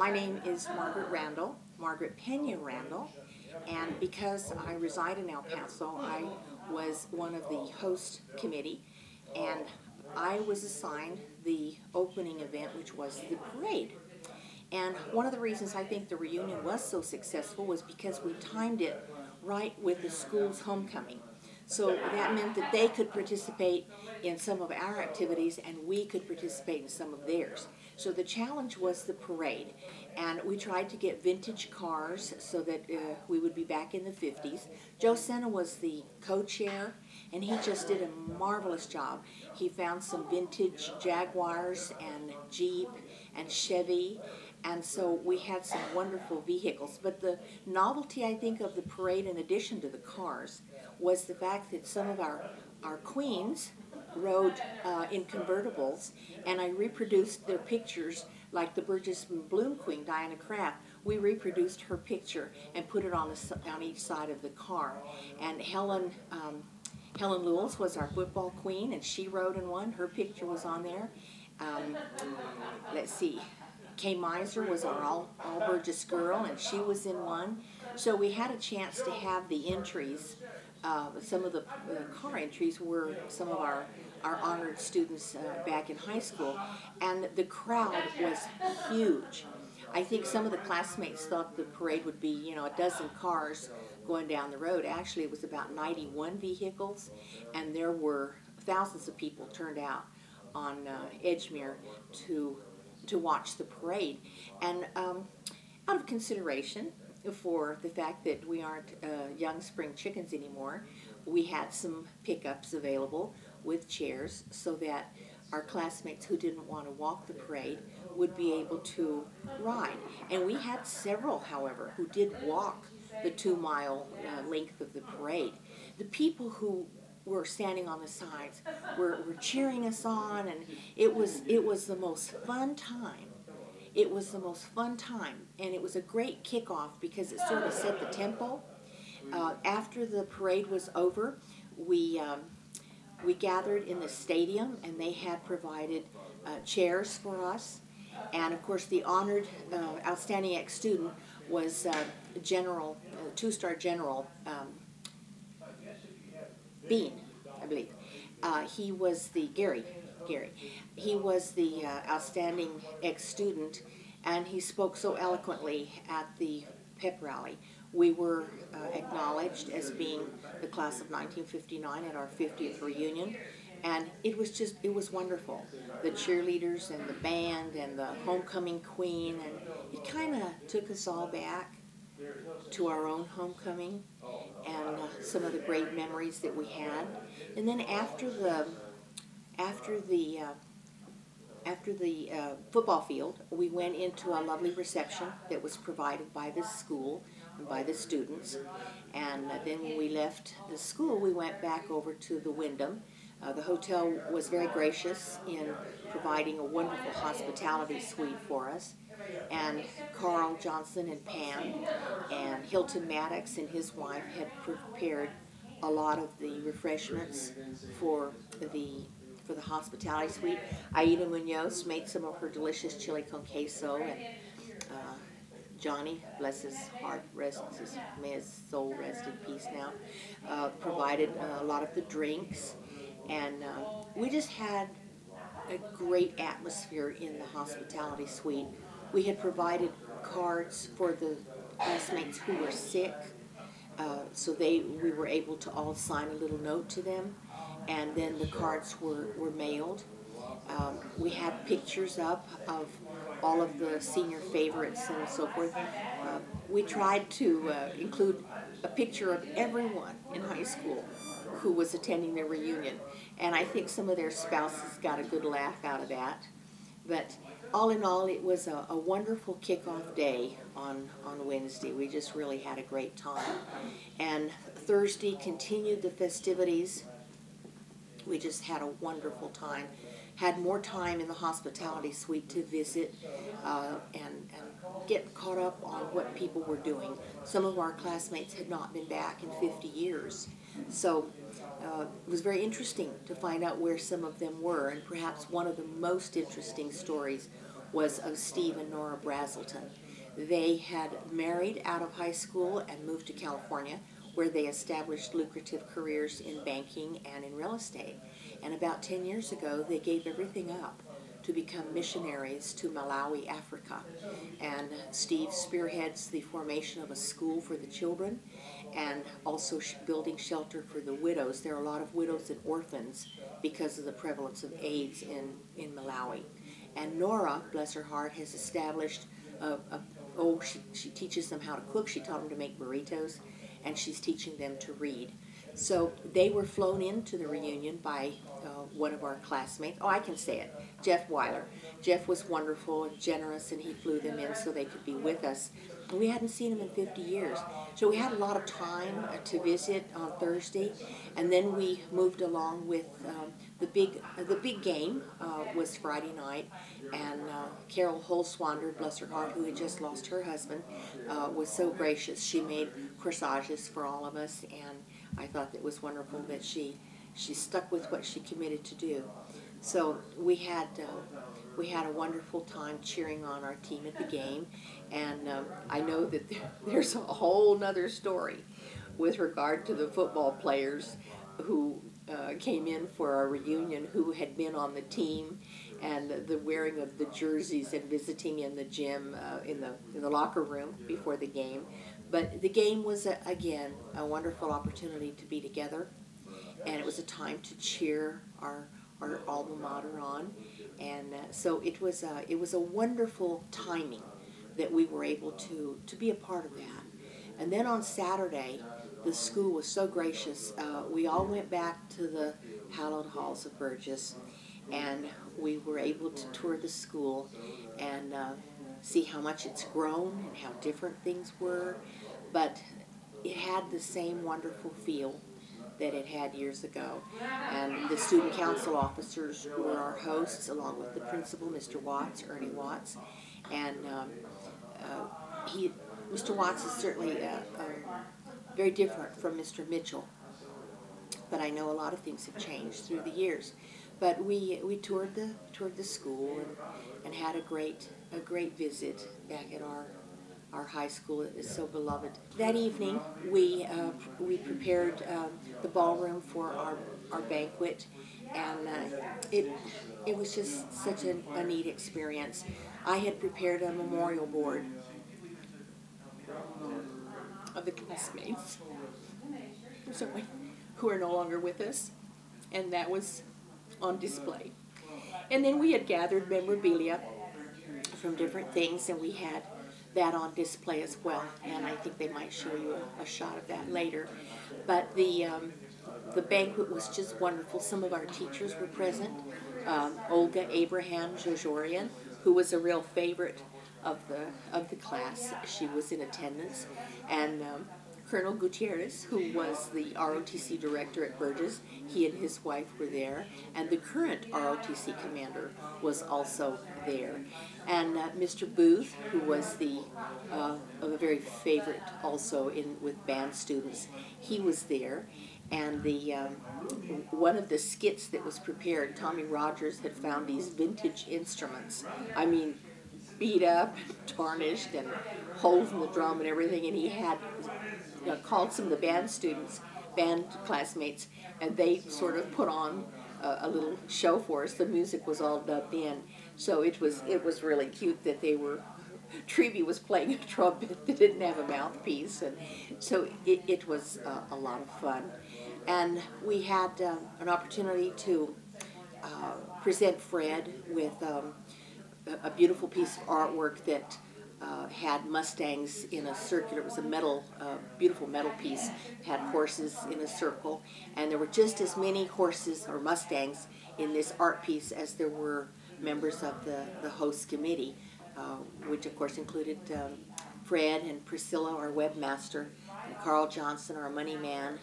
My name is Margaret Peña Randall, and because I reside in El Paso, I was one of the host committee, and I was assigned the opening event, which was the parade. And one of the reasons I think the reunion was so successful was because we timed it right with the school's homecoming. So that meant that they could participate in some of our activities and we could participate in some of theirs. So the challenge was the parade, and we tried to get vintage cars so that we would be back in the 50s. Joe Sena was the co-chair, and he just did a marvelous job. He found some vintage Jaguars and Jeep and Chevy, and so we had some wonderful vehicles. But the novelty, I think, of the parade, in addition to the cars, was the fact that some of our queens rode in convertibles, and I reproduced their pictures, like the Burgess and Bloom queen, Diana Kraft. We reproduced her picture and put it on each side of the car. And Helen Lewis was our football queen, and she rode in one. Her picture was on there. Let's see. Kay Miser was our all Burgess girl, and she was in one. So we had a chance to have the entries. Some of the car entries were some of our honored students back in high school, and the crowd was huge. I think some of the classmates thought the parade would be, a dozen cars going down the road. Actually, it was about 91 vehicles, and there were thousands of people turned out on Edgemere to watch the parade. And out of consideration for the fact that we aren't young spring chickens anymore, we had some pickups available with chairs so that our classmates who didn't want to walk the parade would be able to ride. And we had several, however, who did walk the 2-mile length of the parade. The people who were standing on the sides were cheering us on, and it was the most fun time. It was the most fun time, and it was a great kickoff because it sort of set the tempo. After the parade was over, we gathered in the stadium, and they had provided chairs for us. And of course, the honored outstanding ex-student was General, 2-star General Bean, I believe. He was the Gary. He was the outstanding ex-student, and he spoke so eloquently at the pep rally. We were acknowledged as being the class of 1959 at our 50th reunion, and it was wonderful. The cheerleaders and the band and the homecoming queen, and it kind of took us all back to our own homecoming and some of the great memories that we had. And then after the football field, we went into a lovely reception that was provided by the school and by the students. And then when we left the school, we went back over to the Wyndham. The hotel was very gracious in providing a wonderful hospitality suite for us. And Carl Johnson and Pam and Hilton Maddox and his wife had prepared a lot of the refreshments for the hospitality suite. Aida Munoz made some of her delicious chili con queso, and Johnny, bless his heart, may his soul rest in peace now, provided a lot of the drinks, and we just had a great atmosphere in the hospitality suite. We had provided cards for the classmates who were sick, so we were able to all sign a little note to them, and then the cards were mailed. We had pictures up of all of the senior favorites and so forth. We tried to include a picture of everyone in high school who was attending their reunion, and I think some of their spouses got a good laugh out of that. But all in all, it was a wonderful kickoff day on Wednesday. We just really had a great time. And Thursday continued the festivities. We just had a wonderful time. Had more time in the hospitality suite to visit and get caught up on what people were doing. Some of our classmates had not been back in 50 years. So it was very interesting to find out where some of them were, and perhaps one of the most interesting stories was of Steve and Nora Brazelton. They had married out of high school and moved to California, where they established lucrative careers in banking and in real estate. And about 10 years ago, they gave everything up to become missionaries to Malawi, Africa. And Steve spearheads the formation of a school for the children and also building shelter for the widows. There are a lot of widows and orphans because of the prevalence of AIDS in Malawi. And Nora, bless her heart, has established she teaches them how to cook. She taught them to make burritos, and she's teaching them to read. So they were flown into the reunion by one of our classmates. Oh, I can say it, Jeff Weiler. Jeff was wonderful and generous, and he flew them in so they could be with us. And we hadn't seen him in 50 years. So we had a lot of time to visit on Thursday, and then we moved along with the big game was Friday night, and Carol Holswander, bless her heart, who had just lost her husband, was so gracious. She made corsages for all of us, and I thought it was wonderful that she stuck with what she committed to do. So we had a wonderful time cheering on our team at the game, and I know that there's a whole nother story with regard to the football players who came in for our reunion, who had been on the team, and the wearing of the jerseys and visiting in the gym, in the locker room before the game. But the game was, again, a wonderful opportunity to be together, and it was a time to cheer our alma mater on, and so it was a wonderful timing that we were able to be a part of that. And then on Saturday, the school was so gracious. We all went back to the hallowed halls of Burgess, and we were able to tour the school and see how much it's grown and how different things were, but it had the same wonderful feel that it had years ago. And the student council officers were our hosts, along with the principal, Mr. Watts, Ernie Watts. And Mr. Watts is certainly very different from Mr. Mitchell, but I know a lot of things have changed through the years. But we toured the school and had a great visit back at our high school that is so beloved. That evening, we prepared the ballroom for our banquet, and it was just such a neat experience. I had prepared a memorial board of the classmates who are no longer with us, and that was on display. And then we had gathered memorabilia from different things, and we had that on display as well, and I think they might show you a shot of that later. But the banquet was just wonderful. Some of our teachers were present. Olga Abraham Jojorian, who was a real favorite of the class, she was in attendance, and Colonel Gutierrez, who was the ROTC director at Burgess, he and his wife were there, and the current ROTC commander was also there. And Mr. Booth, who was a very favorite also with band students, he was there. And one of the skits that was prepared, Tommy Rogers had found these vintage instruments. I mean, beat up, tarnished, and holes in the drum and everything, and he had called some of the band classmates, and they sort of put on a little show for us. The music was all dubbed in, so it was really cute that Treby was playing a trumpet that didn't have a mouthpiece, and so it was a lot of fun. And we had an opportunity to present Fred with a beautiful piece of artwork that had Mustangs in a circular. It was a beautiful metal piece. It had horses in a circle, and there were just as many horses or Mustangs in this art piece as there were members of the host committee, which of course included Fred and Priscilla, our webmaster, and Carl Johnson, our money man,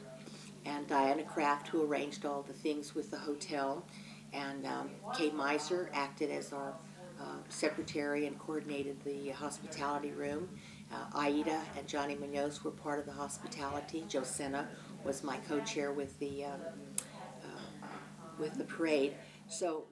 and Diana Kraft, who arranged all the things with the hotel, and Kay Meiser acted as our secretary and coordinated the hospitality room. Aida and Johnny Munoz were part of the hospitality. Joe Senna was my co-chair with the parade. So